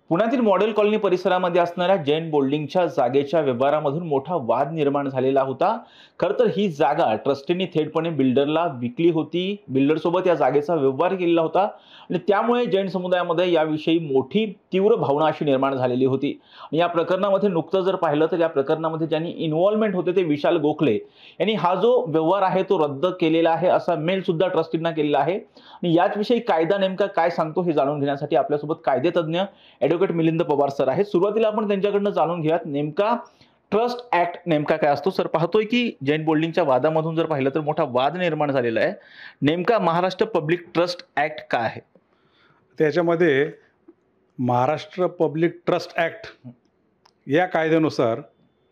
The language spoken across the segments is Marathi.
पुण्यातील मॉडेल कॉलनी परिसरामध्ये असणाऱ्या जैन बोल्डिंगच्या जागेच्या व्यवहारामधून मोठा वाद निर्माण झालेला होता. खरं तर ही जागा ट्रस्टींनी थेटपणे बिल्डरला विकली होती. बिल्डरसोबत या जागेचा व्यवहार केलेला होता आणि त्यामुळे जैन समुदायामध्ये याविषयी मोठी तीव्र भावना अशी निर्माण झालेली होती. आणि या प्रकरणामध्ये नुकतं जर पाहिलं तर या प्रकरणामध्ये ज्यांनी इन्व्हॉल्वमेंट होते ते विशाल गोखले यांनी हा जो व्यवहार आहे तो रद्द केलेला आहे, असा मेल सुद्धा ट्रस्टींना केलेला आहे. आणि याचविषयी कायदा नेमका काय सांगतो हे जाणून घेण्यासाठी आपल्यासोबत कायदेतज्ञ ॲडव्होकेट मिलिंद पवार सर आहेत. सुरुवातीला आपण त्यांच्याकडनं जाणून घेऊयात नेमका ट्रस्ट ऍक्ट नेमका काय असतो. सर, पाहतोय की जैन बोल्डिंगच्या वादामधून जर पाहिलं तर मोठा वाद निर्माण झालेला आहे. नेमका महाराष्ट्र पब्लिक ट्रस्ट ऍक्ट काय आहे? त्याच्यामध्ये महाराष्ट्र पब्लिक ट्रस्ट ॲक्ट या कायद्यानुसार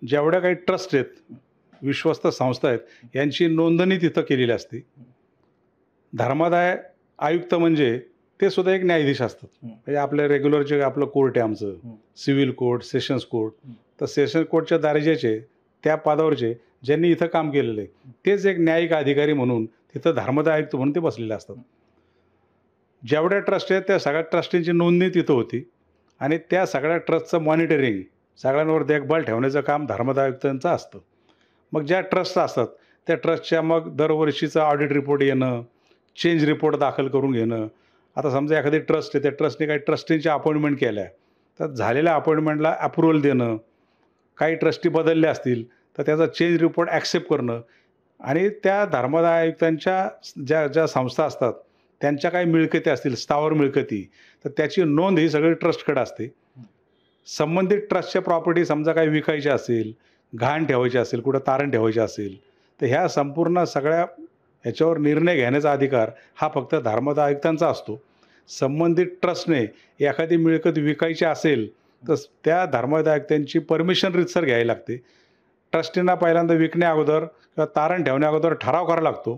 जेवढ्या काही ट्रस्ट आहेत, विश्वस्त संस्था आहेत, यांची नोंदणी तिथं केलेली असते. धर्मादाय आयुक्त म्हणजे ते सुद्धा एक न्यायाधीश असतात. म्हणजे आपल्या रेग्युलर जे आपलं कोर्ट आहे आमचं, सिव्हिल कोर्ट, सेशन्स कोर्ट, तर सेशन कोर्टच्या दर्जाचे त्या पदावरचे ज्यांनी इथं काम केलेलं आहे तेच एक न्यायिक अधिकारी म्हणून तिथं धर्मादाय आयुक्त म्हणून ते बसलेले असतात. जेवढ्या ट्रस्ट आहेत त्या सगळ्या ट्रस्टींची नोंदणी तिथं होती आणि त्या सगळ्या ट्रस्टचं मॉनिटरिंग, सगळ्यांवर देखभाल ठेवण्याचं काम धर्मादाय आयुक्तांचं असतं. मग ज्या ट्रस्ट असतात त्या ट्रस्टच्या मग दरवर्षीचा ऑडिट रिपोर्ट येणं, चेंज रिपोर्ट दाखल करून घेणं. आता समजा एखादी ट्रस्ट आहे, त्या ट्रस्टने काही ट्रस्टींच्या अपॉइंटमेंट केल्या, तर झालेल्या अपॉइंटमेंटला अप्रुव्हल देणं, काही ट्रस्टी बदलले असतील तर त्याचा चेंज रिपोर्ट ॲक्सेप्ट करणं आणि त्या धर्मादाय आयुक्तांच्या ज्या ज्या संस्था असतात त्यांच्या काही मिळकती असतील, स्थावर मिळकती, तर त्याची नोंद ही सगळी ट्रस्टकडे असते. संबंधित ट्रस्टच्या प्रॉपर्टी समजा काही विकायची असेल, घाण ठेवायची असेल, कुठं तारण ठेवायची असेल, तर ह्या संपूर्ण सगळ्या ह्याच्यावर निर्णय घेण्याचा अधिकार हा फक्त धर्मादाय आयुक्तांचा असतो. संबंधित ट्रस्टने एखादी मिळकत विकायची असेल तर त्या धर्मादाय आयुक्तांची परमिशन रीतसर घ्यावी लागते. ट्रस्टींना पहिल्यांदा विकण्या अगोदर किंवा तारण ठेवण्या अगोदर ठराव करावा लागतो.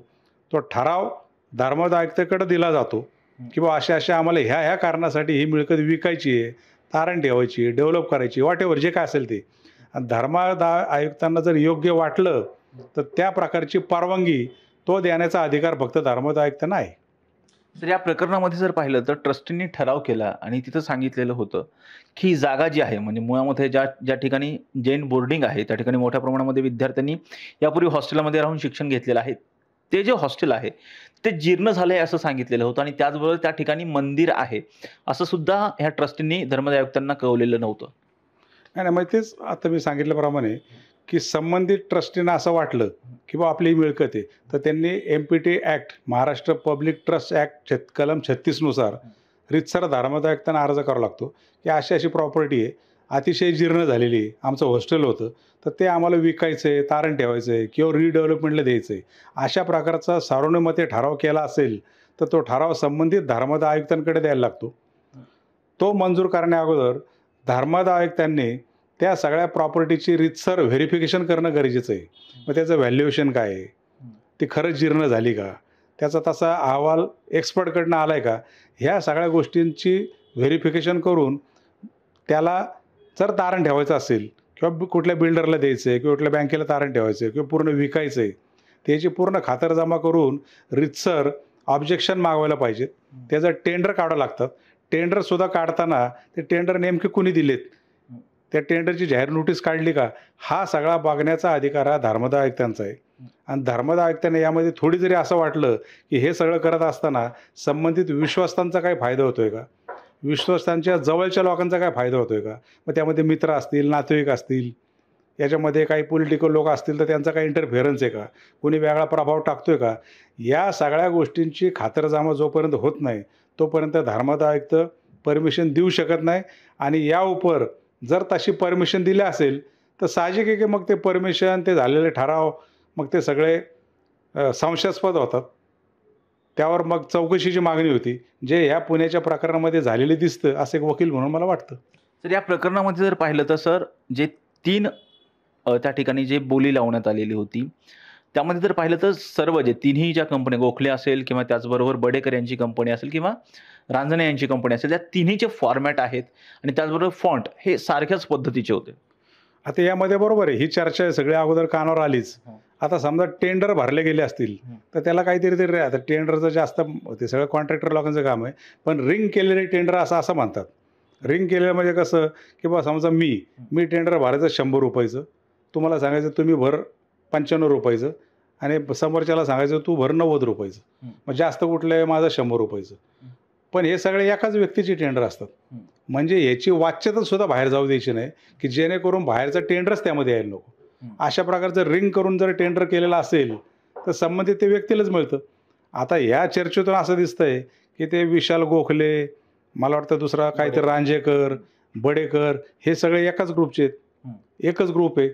तो ठराव धर्मादाय आयुक्ताकडे दिला जातो की बा अशा आम्हाला ह्या कारणासाठी ही मिळकत विकायची आहे, तारण ठेवायची आहे, डेव्हलप करायची, वॉटेवर जे काय असेल ते. आणि धर्मादाय आयुक्तांना जर योग्य वाटलं तर त्या प्रकारची परवानगी तो देण्याचा अधिकार फक्त धर्मादाय आयुक्तांना आहे. तर या प्रकरणामध्ये जर पाहिलं तर ट्रस्टींनी ठराव केला आणि तिथं सांगितलेलं होतं की ही जागा जी आहे, म्हणजे मुळामध्ये ज्या ज्या ठिकाणी जैन बोर्डिंग आहे त्या ठिकाणी मोठ्या प्रमाणामध्ये विद्यार्थ्यांनी यापूर्वी हॉस्टेलमध्ये राहून शिक्षण घेतलेलं आहे. ते जे हॉस्टेल आहे ते जीर्ण झालंय असं सांगितलेलं होतं आणि त्याचबरोबर त्या ठिकाणी मंदिर आहे असं सुद्धा ह्या ट्रस्टींनी धर्मादाय आयुक्तांना कळवलेलं नव्हतं. नाही, मग तेच आता मी सांगितल्याप्रमाणे की संबंधित ट्रस्टींना असं वाटलं की बा आपली मिळकत आहे, तर त्यांनी MPT act, Maharashtra public trust act कलम 36 नुसार रीतसर धर्मादाय आयुक्तांना अर्ज करावा लागतो की अशी प्रॉपर्टी आहे, अतिशय जीर्ण झालेली आहे, आमचं हॉस्टेल होतं, तर ते आम्हाला विकायचं आहे, तारण ठेवायचं आहे किंवा रिडेव्हलपमेंटला द्यायचं आहे. अशा प्रकारचा सर्वानुमते ठराव केला असेल तर तो ठराव संबंधित धर्मादाय आयुक्तांकडे द्यायला लागतो. तो मंजूर करण्या अगोदर धर्मादाय आयुक्तांनी त्या सगळ्या प्रॉपर्टीची रीतसर व्हेरिफिकेशन करणं गरजेचं आहे. मग त्याचं व्हॅल्युएशन काय आहे, ती खरंच जीर्ण झाली का, त्याचा तसा अहवाल एक्सपर्टकडनं आला आहे का, ह्या सगळ्या गोष्टींची व्हेरिफिकेशन करून त्याला जर तारण ठेवायचं असेल किंवा कुठल्या बिल्डरला द्यायचं आहे किंवा कुठल्या बँकेला तारण ठेवायचं आहे किंवा पूर्ण विकायचं आहे, त्याची पूर्ण खातरजमा करून रीतसर ऑब्जेक्शन मागवायला पाहिजेत. त्याचं टेंडर काढावं लागतात. टेंडरसुद्धा काढताना ते टेंडर नेमके कुणी दिलेत, त्या टेंडरची जाहीर नोटीस काढली का, हा सगळा बघण्याचा अधिकार हा धर्मादाय आयुक्तांचा आहे. आणि धर्मादाय आयुक्तांना यामध्ये थोडी जरी असं वाटलं की हे सगळं करत असताना संबंधित विश्वस्तांचा काय फायदा होतोय का, विश्वस्तांच्या जवळच्या लोकांचा काय फायदा होतोय का, मग त्यामध्ये मित्र असतील, नातेवाईक असतील, याच्यामध्ये काही पॉलिटिकल लोक असतील तर त्यांचा काही इंटरफेरन्स आहे का, कोणी वेगळा प्रभाव टाकतोय का, या सगळ्या गोष्टींची खातरजमा जोपर्यंत होत नाही तोपर्यंत धर्मादाय आयुक्त परमिशन देऊ शकत नाही. आणि या उपर जर तशी परमिशन दिली असेल तर साहजिक आहे की मग ते परमिशन, ते झालेले ठराव, मग ते सगळे संशयास्पद होतात. त्यावर मग चौकशीची मागणी होती, जे ह्या पुण्याच्या प्रकरणामध्ये झालेली दिसतं असं एक वकील म्हणून मला वाटतं. तर या प्रकरणामध्ये जर पाहिलं तर सर, जे 3 त्या ठिकाणी जे बोली लावण्यात आलेली होती त्यामध्ये जर पाहिलं तर सर्व जे तिन्ही ज्या कंपन्या, गोखले असेल किंवा त्याचबरोबर बडेकर यांची कंपनी असेल किंवा रांजणे यांची कंपनी असेल, त्या तिन्हीचे फॉर्मॅट आहेत आणि त्याचबरोबर फॉन्ट हे सारख्याच पद्धतीचे होते. आता यामध्ये बरोबर आहे, ही चर्चा सगळ्या अगोदर कानावर आलीच. आता समजा टेंडर भरले गेले असतील तर त्याला काहीतरी तरी, आता टेंडरचं जास्त ते सगळं कॉन्ट्रॅक्टर लोकांचं काम आहे, पण रिंग केलेले टेंडर असं म्हणतात. रिंग केलेलं म्हणजे कसं की बा समजा मी टेंडर भरायचं 100 रुपयाचं, तुम्हाला सांगायचं तुम्ही भर 95 रुपयाचं आणि समोरच्याला सांगायचं तू भर 90 रुपयाचं. मग जास्त कुठलं आहे माझं 100 रुपयाचं. पण हे सगळे एकाच व्यक्तीचे टेंडर असतात. म्हणजे याची वाच्यता सुद्धा बाहेर जाऊ द्यायची नाही की जेणेकरून बाहेरचं टेंडरच त्यामध्ये यायला नको. अशा प्रकारचं रिंग करून जर टेंडर केलेलं असेल तर संबंधित ते व्यक्तीलाच मिळतं. आता या चर्चेतून असं दिसतंय की ते विशाल गोखले, मला वाटतं दुसरा काहीतरी रांजेकर, बडेकर हे सगळे एकाच ग्रुपचे आहेत. एकच ग्रुप आहे.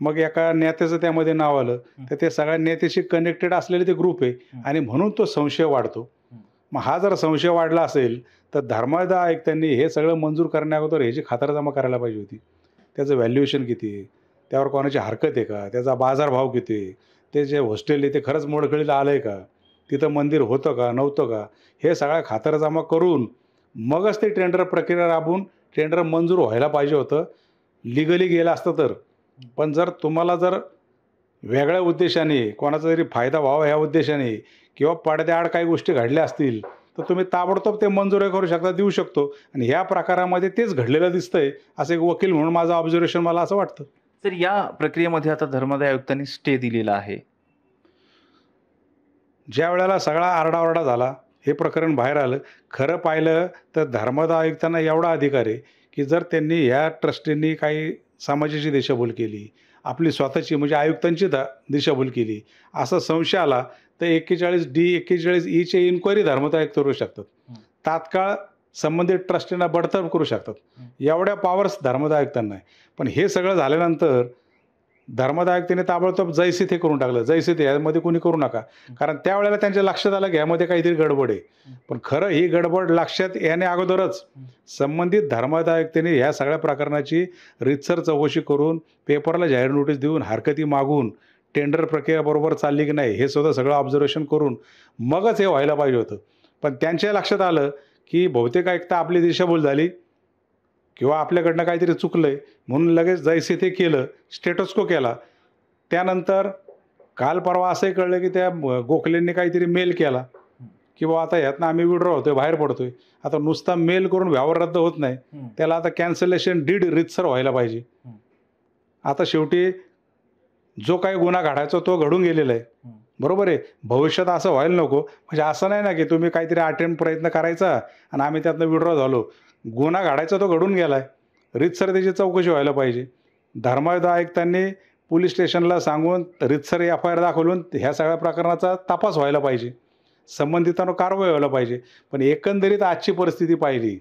मग एका नेत्याचं त्यामध्ये नाव आलं तर ते सगळ्या नेत्याशी कनेक्टेड असलेले ते ग्रुप आहे आणि म्हणून तो संशय वाढतो. मग हा जर संशय वाढला असेल तर धर्मादाय आयुक्तांनी हे सगळं मंजूर करण्याअगोदर ह्याची खातरजमा करायला पाहिजे होती. त्याचं व्हॅल्युएशन किती आहे, त्यावर कोणाची हरकत आहे का, त्याचा बाजारभाव किती आहे, ते जे हॉस्टेल आहे ते खरंच मोडकळीला आलं आहे का, तिथं मंदिर होतं का नव्हतं का, हे सगळ्या खातरजमा करून मगच ते टेंडर प्रक्रिया राबवून टेंडर मंजूर व्हायला पाहिजे होतं. लिगली गेलं असतं तर. पण जर तुम्हाला जर वेगळ्या उद्देशाने कोणाचा जरी फायदा व्हावा ह्या उद्देशाने किंवा पडद्याआड काही गोष्टी घडल्या असतील तर तुम्ही ताबडतोब ते मंजूर करू शकता, देऊ शकतो. आणि ह्या प्रकारामध्ये तेच घडलेलं दिसतंय असं एक वकील म्हणून माझं ऑब्झर्वेशन मला असं वाटतं. तर या प्रक्रियेमध्ये आता धर्मादाय आयुक्तांनी स्टे दिलेला आहे. ज्या वेळेला सगळा आरडाओरडा झाला, हे प्रकरण बाहेर आलं, खरं पाहिलं तर धर्मादाय आयुक्तांना एवढा अधिकार आहे की जर त्यांनी ह्या ट्रस्टींनी काही समाजाची दिशाभूल केली, आपली स्वतःची म्हणजे आयुक्तांची दिशाभूल केली असा संशय आला तर 41D 41E इन्क्वायरी धर्मादाय आयुक्त करू शकतात. तात्काळ संबंधित ट्रस्टींना बडतर्फ करू शकतात. एवढ्या पॉवर्स धर्मादाय आयुक्तांना आहे. पण हे सगळं झाल्यानंतर धर्मादाय आयुक्तांनी ताबडतोब जैसे ते करून टाकलं. जैसे ते यामध्ये कोणी करू नका. कारण त्यावेळेला त्यांच्या लक्षात आलं की यामध्ये काहीतरी गडबड आहे. पण खरं ही गडबड लक्षात येण्या अगोदरच संबंधित धर्मादाय आयुक्तांनी ह्या सगळ्या प्रकरणाची रीतसर चौकशी करून पेपरला जाहीर नोटीस देऊन हरकती मागून टेंडर प्रक्रिया बरोबर चालली की नाही हे सुद्धा सगळं ऑब्झर्वेशन करून मगच हे व्हायला पाहिजे होतं. पण त्यांच्या लक्षात आलं की बहुतेक ऐकता आपली दिशाभूल झाली किंवा आपल्याकडनं काहीतरी चुकलंय म्हणून लगेच जैसे ते केलं, स्टेटस को केला. त्यानंतर काल परवा असंही कळलं की त्या गोखलेंनी काहीतरी मेल केला की बाबा आता ह्यातनं आम्ही विड्रॉ होतोय, बाहेर पडतोय. आता नुसता मेल करून व्यवहार रद्द होत नाही, त्याला आता कॅन्सलेशन डीड रीतसर व्हायला पाहिजे. आता शेवटी जो काही गुन्हा घडायचा तो घडून गेलेला आहे, बरोबर आहे. भविष्यात असं व्हायला नको. म्हणजे असं नाही ना की तुम्ही काहीतरी अटेम्प्ट प्रयत्न करायचा आणि आम्ही त्यातनं विड्रॉ झालो. गुन्हा घडायचा तो घडून गेला आहे, रीतसर त्याची चौकशी व्हायला पाहिजे. धर्मादाय आयुक्तांनी पोलीस स्टेशनला सांगून रीतसर FIR दाखवून ह्या सगळ्या प्रकरणाचा तपास व्हायला पाहिजे, संबंधितांवर कारवाई व्हायला पाहिजे. पण एकंदरीत आजची परिस्थिती पाहिली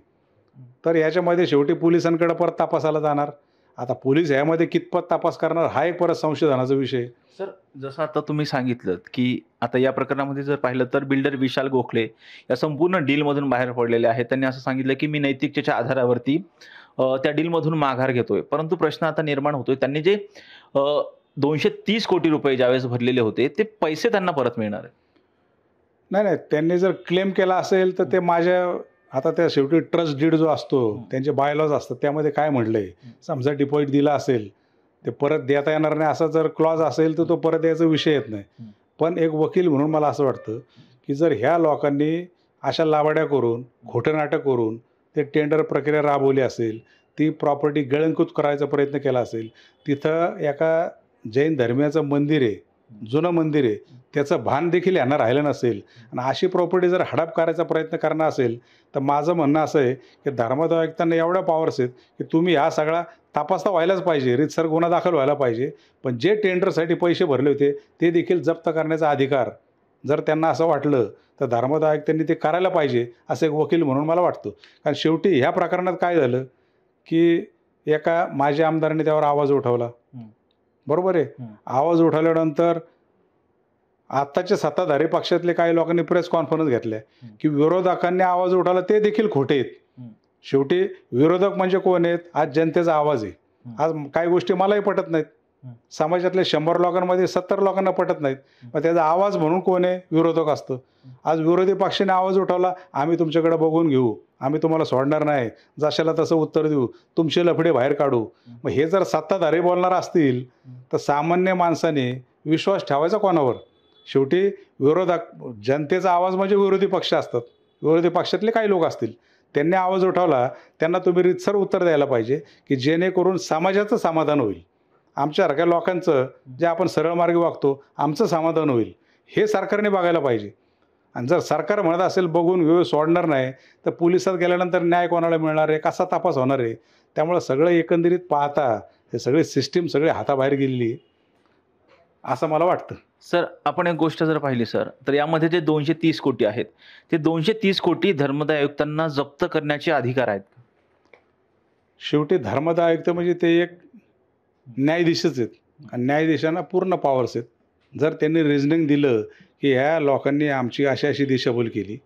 तर याच्यामध्ये शेवटी पोलिसांकडे परत तपासाला जाणार. आता पोलीस ह्यामध्ये कितपत तपास करणार हा एक परत संशोधनाचा विषय. सर, जसं आता तुम्ही सांगितलं की आता या प्रकरणामध्ये जर पाहिलं तर बिल्डर विशाल गोखले या संपूर्ण डीलमधून बाहेर पडलेले आहेत. त्यांनी असं सांगितलं की मी नैतिकतेच्या आधारावरती त्या डीलमधून माघार घेतोय. परंतु प्रश्न आता निर्माण होतोय, त्यांनी जे 230 कोटी रुपये ज्यावेळेस भरलेले होते ते पैसे त्यांना परत मिळणार आहे? नाही, त्यांनी जर क्लेम केला असेल तर ते माझ्या आता त्या शेवटी ट्रस्ट डीड जो असतो त्यांचे बायलॉज असतात त्यामध्ये काय म्हटलंय, समजा डिपॉझिट दिला असेल ते परत देता येणार नाही असा जर क्लॉज असेल तर तो परत द्यायचा विषय येत नाही. पण एक वकील म्हणून मला असं वाटतं की जर ह्या लोकांनी अशा लावाड्या करून खोटं नाटक करून ते टेंडर प्रक्रिया राबवली असेल, ती प्रॉपर्टी गळंकृत करायचा प्रयत्न केला असेल, तिथं एका जैन धर्मियाचं मंदिर आहे, जुनं मंदिर आहे, त्याचं भान देखील यांना राहिलं नसेल आणि अशी प्रॉपर्टी जर हडप करायचा प्रयत्न करणार असेल तर माझं म्हणणं असं आहे की धर्मादाय आयुक्तांना एवढ्या पॉवर्स आहेत की तुम्ही हा सगळा तपास तर व्हायलाच पाहिजे, रीतसर गुन्हा दाखल व्हायला पाहिजे. पण जे टेंडरसाठी पैसे भरले होते ते देखील जप्त करण्याचा अधिकार जर त्यांना असं वाटलं तर धर्मादाय आयुक्तांनी ते करायला पाहिजे असं एक वकील म्हणून मला वाटतं. कारण शेवटी ह्या प्रकरणात काय झालं की एका माजी आमदारांनी त्यावर आवाज उठवला, बरोबर आहे. आवाज उठवल्यानंतर आत्ताच्या सत्ताधारी पक्षातले काही लोकांनी प्रेस कॉन्फरन्स घेतल्या की विरोधकांनी आवाज उठवला ते देखील खोटे आहेत. शेवटी विरोधक म्हणजे कोण आहेत? आज जनतेचा आवाज आहे. आज काही गोष्टी मलाही पटत नाहीत, समाजातल्या 100 लोकांमध्ये 70 लोकांना पटत नाहीत. मग त्याचा आवाज म्हणून कोण आहे? विरोधक असतं. आज विरोधी पक्षाने आवाज उठवला, आम्ही तुमच्याकडे बघून घेऊ, आम्ही तुम्हाला सोडणार नाही, जशाला तसं उत्तर देऊ, तुमचे लफडे बाहेर काढू. मग हे जर सत्ताधारी बोलणार असतील तर सामान्य माणसाने विश्वास ठेवायचा कोणावर? शेवटी विरोधक जनतेचा आवाज म्हणजे विरोधी पक्ष असतात, विरोधी पक्षातले काही लोक असतील, त्यांनी आवाज उठवला, त्यांना तुम्ही रीतसर उत्तर द्यायला पाहिजे की जेणेकरून समाजाचं समाधान होईल. आमच्यासारख्या लोकांचं जे आपण सरळ मार्गी वागतो, आमचं समाधान होईल, हे सरकारने बघायला पाहिजे. आणि जर सरकार म्हणत असेल बघून वेळ सोडणार नाही, तर पोलिसात गेल्यानंतर न्याय कोणाला मिळणार आहे, कसा तपास होणार आहे? त्यामुळं सगळं एकंदरीत पाहता हे सगळी सिस्टीम सगळी हाताबाहेर गेलेली आहे, असं मला वाटतं. सर, आपण एक गोष्ट जर पाहिली सर, तर यामध्ये जे 230 कोटी आहेत, ते 230 कोटी धर्मदाय आयुक्तांना जप्त करण्याचे अधिकार आहेत. शेवटी धर्मदाय आयुक्त म्हणजे ते एक न्यायाधीशच आहेत आणि न्यायाधीशांना पूर्ण पॉवर्स आहेत. जर त्यांनी रिझनिंग दिलं की ह्या लोकांनी आमची अशी अशी दिशाभूल केली,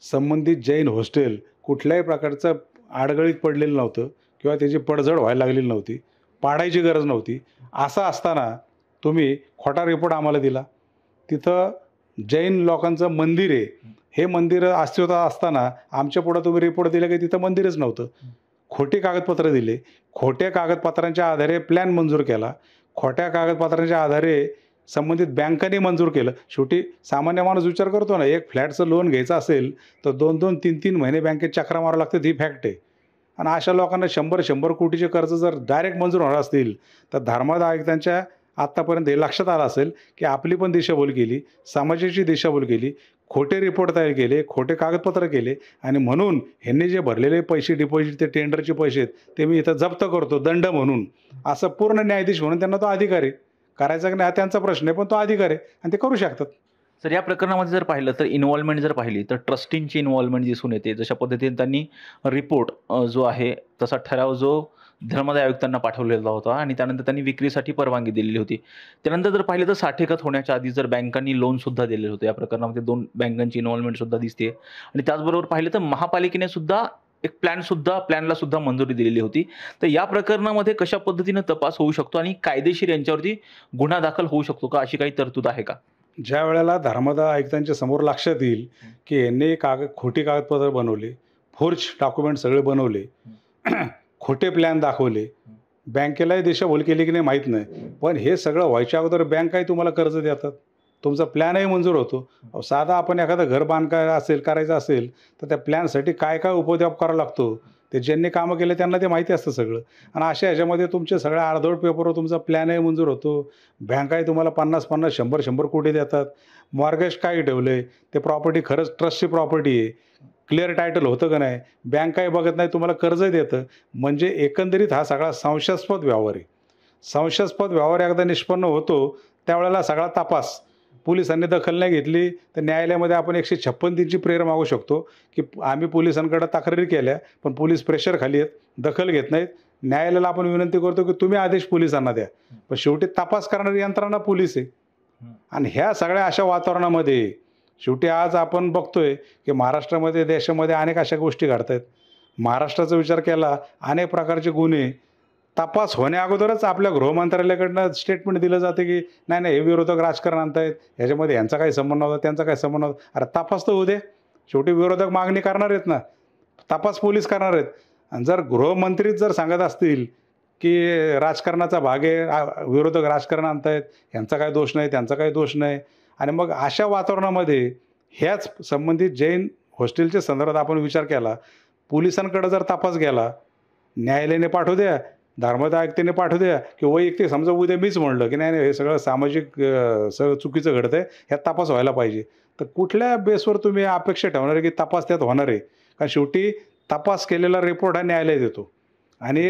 संबंधित जैन हॉस्टेल कुठल्याही प्रकारचं आडगळीत पडलेलं नव्हतं किंवा त्याची पडझड व्हायला लागलेली नव्हती, पाडायची गरज नव्हती, असं असताना तुम्ही खोटा रिपोर्ट आम्हाला दिला. तिथं जैन लोकांचं मंदिर आहे, हे मंदिर अस्तित्वात असताना आमच्या पुढं तुम्ही रिपोर्ट दिला की तिथं मंदिरच नव्हतं. खोटी कागदपत्र दिले, खोट्या कागदपत्रांच्या आधारे प्लॅन मंजूर केला, खोट्या कागदपत्रांच्या आधारे संबंधित बँकांनी मंजूर केलं. शेवटी सामान्य माणूस विचार करतो ना, एक फ्लॅटचं लोन घ्यायचं असेल तर 2-2, 3-3 महिने बँकेत चक्रा मारावं लागतात, ही फॅक्ट आहे. आणि अशा लोकांना 100-100 कोटीचे कर्ज जर डायरेक्ट मंजूर होणार असतील, तर धर्मादाय आयुक्तांच्या आत्तापर्यंत हे लक्षात आलं असेल की आपली पण दिशाभूल केली, समाजाची दिशाभूल केली, खोटे रिपोर्ट तयार केले, खोटे कागदपत्र केले आणि म्हणून ह्यांनी जे भरलेले पैसे डिपॉझिट ते टेंडरचे पैसे आहेत ते मी इथं जप्त करतो दंड म्हणून, असं पूर्ण न्यायाधीश म्हणून त्यांना तो अधिकार आहे. करायचा की नाही हा त्यांचा प्रश्न आहे, पण तो अधिकार आहे आणि ते करू शकतात. सर, या प्रकरणामध्ये जर पाहिलं तर इन्व्हॉल्वमेंट जर पाहिली तर ट्रस्टींची इन्व्हॉल्वमेंट दिसून येते. जशा पद्धतीने त्यांनी रिपोर्ट जो आहे तसा ठराव जो धर्मदाय आयुक्तांना पाठवलेला होता आणि त्यानंतर त्यांनी विक्रीसाठी परवानगी दिलेली होती. त्यानंतर जर पाहिलं तर साठेखत होण्याच्या आधी जर बँकांनी लोनसुद्धा दिलेलं होतं. या प्रकरणामध्ये 2 बँकांची इन्व्हॉल्वमेंटसुद्धा दिसते आणि त्याचबरोबर पाहिलं तर महापालिकेने सुद्धा एक प्लॅनला सुद्धा मंजुरी दिलेली होती. तर या प्रकरणामध्ये कशा पद्धतीनं तपास होऊ शकतो आणि कायदेशीर यांच्यावरती गुन्हा दाखल होऊ शकतो का, अशी काही तरतूद आहे का? ज्या वेळेला धर्मादाय आयुक्तांच्या समोर लक्षात येईल की यांनी खोटी कागदपत्र बनवले, फोर्ज डॉक्युमेंट सगळे बनवले, खोटे प्लॅन दाखवले, बँकेलाही दिशाभूल केली की नाही माहीत नाही, पण हे सगळं व्हायच्या अगोदर बँकाही तुम्हाला कर्ज देतात, तुमचा प्लॅनही मंजूर होतो. साधा आपण एखादं घर करायचं असेल तर त्या प्लॅनसाठी काय काय उपद्व्याप करावा लागतो ते ज्यांनी कामं केले त्यांना ते माहिती असतं सगळं. आणि अशा ह्याच्यामध्ये तुमचे सगळ्या अर्धवट पेपरवर तुमचा प्लॅनही मंजूर होतो, बँकाही तुम्हाला 50-50, 100-100 कोटी देतात, मॉर्गेज काय ठेवलं आहे, ते प्रॉपर्टी खरंच ट्रस्टची प्रॉपर्टी आहे, क्लिअर टायटल होतं का नाही, बँक काही बघत नाही, तुम्हाला कर्जही देतं. म्हणजे एकंदरीत हा सगळा संशयास्पद व्यवहार आहे. संशयास्पद व्यवहार एकदा निष्पन्न होतो त्यावेळेला सगळा तपास पोलिसांनी दखल नाही घेतली तर न्यायालयामध्ये आपण 156 प्रेयर मागू शकतो की आम्ही पोलिसांकडे तक्रारी केल्या पण पोलीस प्रेशर खाली आहेत, दखल घेत नाहीत. न्यायालयाला आपण विनंती करतो की तुम्ही आदेश पोलिसांना द्या, पण शेवटी तपास करणारी यंत्रणा पोलीस आहे. आणि ह्या सगळ्या अशा वातावरणामध्ये शेवटी आज आपण बघतोय की महाराष्ट्रामध्ये देशामध्ये अनेक अशा गोष्टी घडत आहेत. महाराष्ट्राचा विचार केला अनेक प्रकारचे गुन्हे तपास होण्या अगोदरच आपल्या गृहमंत्रालयाकडनं स्टेटमेंट दिलं जाते की नाही नाही हे विरोधक राजकारण आणतायत, ह्याच्यामध्ये यांचा काही संबंध नव्हता, त्यांचा काही संबंध नव्हता. अरे तपास तर होऊ दे, शेवटी विरोधक मागणी करणार आहेत ना, तपास पोलीस करणार आहेत. आणि जर गृहमंत्रीच जर सांगत असतील की राजकारणाचा भाग आहे, विरोधक राजकारण आणतायत, यांचा काही दोष नाही, त्यांचा काही दोष नाही, आणि मग अशा वातावरणामध्ये ह्याच संबंधित जैन हॉस्टेलच्या संदर्भात आपण विचार केला, पोलिसांकडे जर तपास गेला, न्यायालयाने पाठवू द्या, धर्मादाय आयुक्तांनी पाठवू द्या, की वैयक्तिक समजा उद्या मीच म्हणलं की नाही नाही हे सगळं सामाजिक सगळं चुकीचं घडतं आहे, ह्यात तपास व्हायला पाहिजे, तर कुठल्या बेसवर तुम्ही अपेक्षा ठेवणार आहे की तपास त्यात होणार आहे? कारण शेवटी तपास केलेला रिपोर्ट हा न्यायालय देतो आणि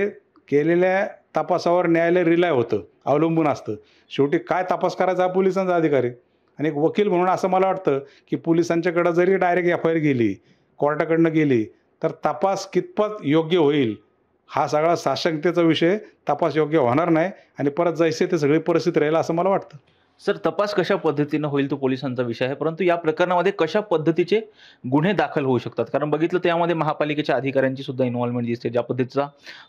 केलेल्या तपासावर न्यायालय रिलाय होतं, अवलंबून असतं. शेवटी काय तपास करायचा हा पोलिसांचा अधिकार आहे. आणि एक वकील म्हणून असं मला वाटतं की पोलिसांच्याकडं जरी डायरेक्ट FIR गेली, कोर्टाकडनं गेली, तर तपास कितपत योग्य होईल हा सगळा साशंकतेचा विषय. तपास योग्य होणार नाही आणि परत जैसे ते सगळी परिस्थिती राहील असं मला वाटतं. सर, तपास कशा पद्धतीनं होईल तो पोलिसांचा विषय आहे, परंतु या प्रकरणामध्ये कशा पद्धतीचे गुन्हे दाखल होऊ शकतात? कारण बघितलं तर यामध्ये महापालिकेच्या अधिकाऱ्यांची सुद्धा इन्व्हॉल्वमेंट दिसते. ज्या पद्धतीचा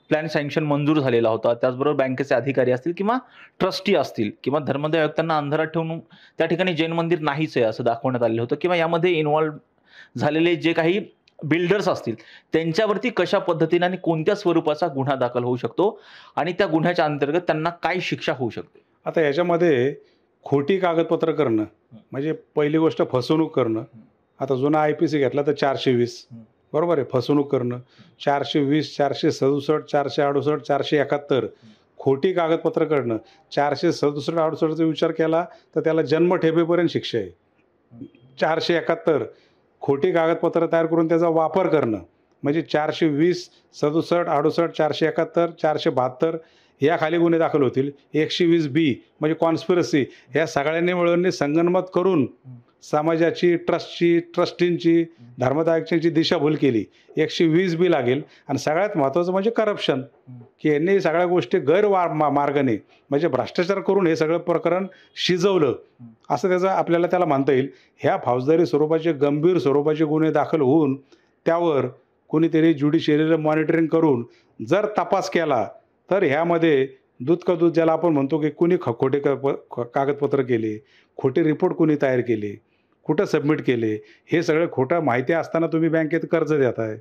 प्लॅन सँक्शन मंजूर झालेला होता, त्याचबरोबर बँकेचे अधिकारी असतील किंवा ट्रस्टी असतील किंवा धर्मदाय आयुक्तांना अंधारात ठेवून त्या ठिकाणी जैन मंदिर नाहीच आहे असं दाखवण्यात आलेलं होतं, किंवा यामध्ये इन्व्हॉल्व झालेले जे काही बिल्डर्स असतील त्यांच्यावरती कशा पद्धतीने आणि कोणत्या स्वरूपाचा गुन्हा दाखल होऊ शकतो आणि त्या गुन्ह्याच्या अंतर्गत त्यांना काय शिक्षा होऊ शकते? आता याच्यामध्ये खोटी कागदपत्र करणं म्हणजे पहिली गोष्ट फसवणूक करणं. आता जुना IPC घेतला तर 420, बरोबर आहे, फसवणूक करणं, 420, 467, 468, 471 खोटी कागदपत्र करणं, 467-68चा विचार केला तर त्याला जन्मठेपेपर्यंत शिक्षा आहे. 471 खोटी कागदपत्र तयार करून त्याचा वापर करणं, म्हणजे 420, 67, 68, 471, 472 या खाली गुन्हे दाखल होतील. 120B म्हणजे कॉन्स्पिरसी, ह्या सगळ्यांनी मिळून संगनमत करून समाजाची, ट्रस्टची, ट्रस्टींची, धर्मदायकांची दिशाभूल केली. 120B लागेल. आणि सगळ्यात महत्त्वाचं म्हणजे करप्शन, की यांनी सगळ्या गोष्टी मार्गाने म्हणजे भ्रष्टाचार करून हे सगळं प्रकरण शिजवलं, असं त्याचं आपल्याला त्याला म्हणता येईल. ह्या फौजदारी स्वरूपाचे गंभीर स्वरूपाचे गुन्हे दाखल होऊन त्यावर कोणीतरी ज्युडिशियरीला मॉनिटरिंग करून जर तपास केला तर ह्यामध्ये दूध का दूध ज्याला आपण म्हणतो, की कुणी खोटे कागदपत्र केले, खोटे रिपोर्ट कुणी तयार केले, कुठं सबमिट केले, हे सगळं खोटं माहिती असताना तुम्ही बँकेत कर्ज देताय,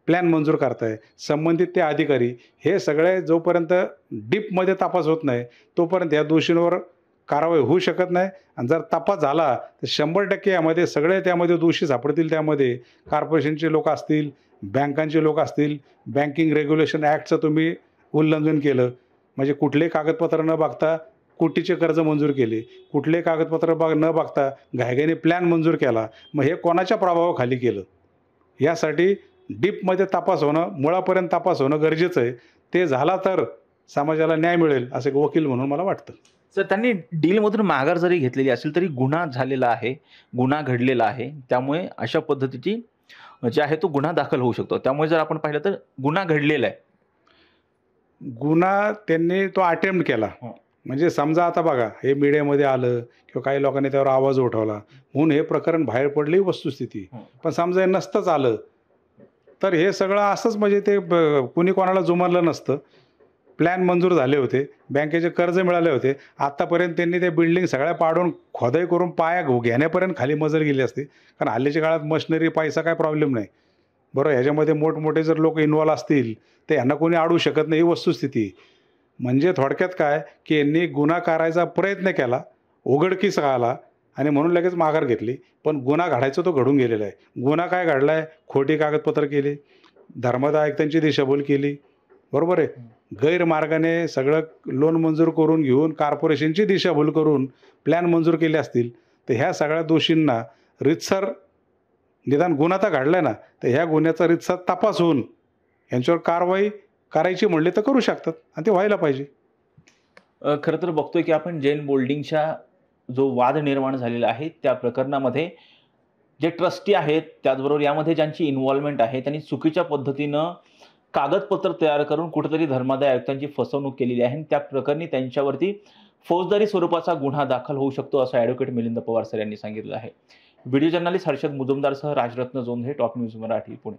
प्लॅन मंजूर करताय, संबंधित ते अधिकारी, हे सगळे जोपर्यंत डीपमध्ये तपास होत नाही तोपर्यंत या दोषींवर कारवाई होऊ शकत नाही. आणि जर तपास झाला तर 100% यामध्ये सगळे त्यामध्ये दोषी सापडतील. त्यामध्ये कॉर्पोरेशनचे लोक असतील, बँकांचे लोक असतील, बँकिंग रेग्युलेशन ॲक्टचं तुम्ही उल्लंघन केलं, म्हणजे कुठलेही कागदपत्र न बघता कोटीचे कर्ज मंजूर केले, कुठले कागदपत्र न बघता घाईघाईने प्लॅन मंजूर केला, मग हे कोणाच्या प्रभावाखाली केलं? यासाठी डीपमध्ये तपास होणं, मुळापर्यंत तपास होणं गरजेचं आहे. ते झाला तर समाजाला न्याय मिळेल असं एक वकील म्हणून मला वाटतं. सर, त्यांनी डीलमधून माघार जरी घेतलेली असेल तरी गुन्हा झालेला आहे, गुन्हा घडलेला आहे, त्यामुळे अशा पद्धतीची जे आहे तो गुन्हा दाखल होऊ शकतो. त्यामुळे जर आपण पाहिलं तर गुन्हा घडलेला आहे. गुन्हा त्यांनी तो अटेम्प्ट केला, म्हणजे समजा आता बघा हे मीडियामध्ये आलं किंवा काही लोकांनी त्यावर आवाज उठवला म्हणून हे प्रकरण बाहेर पडली वस्तुस्थिती. पण समजा हे नसतंच आलं तर हे सगळं असंच, म्हणजे ते कुणी कोणाला जुमानलं नसतं. प्लॅन मंजूर झाले होते, बँकेचे कर्ज मिळाले होते, आत्तापर्यंत त्यांनी ते बिल्डिंग सगळ्या पाडून खोदाई करून पाया घेण्यापर्यंत खाली मजल गेली असते. कारण हल्लीच्या काळात मशिनरी, पैसा काय प्रॉब्लेम नाही, बरोबर. ह्याच्यामध्ये मोठमोठे जर लोक इन्व्हॉल्व असतील तर यांना कोणी अडवू शकत नाही, ही वस्तुस्थिती. म्हणजे थोडक्यात काय, की यांनी गुन्हा करायचा प्रयत्न केला, उघडकीस आला आणि म्हणून लगेच माघार घेतली. पण गुन्हा घडायचा तो घडून गेलेला आहे. गुन्हा काय घडला आहे? खोटी कागदपत्र केली, धर्मदायकांची दिशाभूल केली, बरोबर आहे. गैरमार्गाने सगळं लोन मंजूर करून घेऊन कॉर्पोरेशनची दिशाभूल करून प्लॅन मंजूर केले असतील तर ह्या सगळ्या दोषींना रीतसर, निदान गुन्हा तर घडला ना, तर ह्या गुन्ह्याचा रीतसर तपास होऊन यांच्यावर कारवाई करायची म्हणले तर करू शकतात आणि ते व्हायला पाहिजे. खरं तर बघतोय की आपण जैन बोल्डिंगच्या जो वाद निर्माण झालेला आहे त्या प्रकरणामध्ये जे ट्रस्टी आहेत, त्याचबरोबर यामध्ये ज्यांची इन्व्हॉल्वमेंट आहे, त्यांनी चुकीच्या पद्धतीनं कागदपत्र तयार करून कुठेतरी धर्मादाय आयुक्तांची फसवणूक केलेली आहे. त्या प्रकरणी त्यांच्यावरती फौजदारी स्वरूपाचा गुन्हा दाखल होऊ शकतो असं ॲडव्होकेट मिलिंद पवार सर यांनी सांगितलं आहे. व्हिडिओ जर्नलिस्ट हर्षद मुजुमदारसह राजरत्न जोंधे, टॉप न्यूज मराठी, पुणे.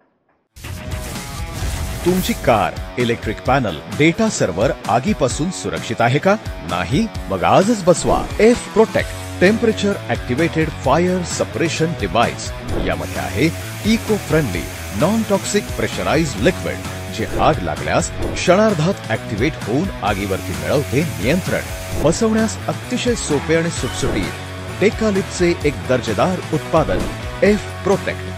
तुमची car, electric panel, data server आगीपासून सुरक्षित आहे का? नाही? मग आजच बसवा F Protect temperature activated fire suppression device. यामध्ये आहे eco friendly non toxic pressurised liquid, जे आग लागल्यास क्षणार्धात ॲक्टिवेट होऊन आगीवरती मिळवते नियंत्रण. बसवण्यास अतिशय सोपे आणि सुटसुटीत. टेकालिपचे एक दर्जेदार उत्पादन एफ प्रोटेक्ट.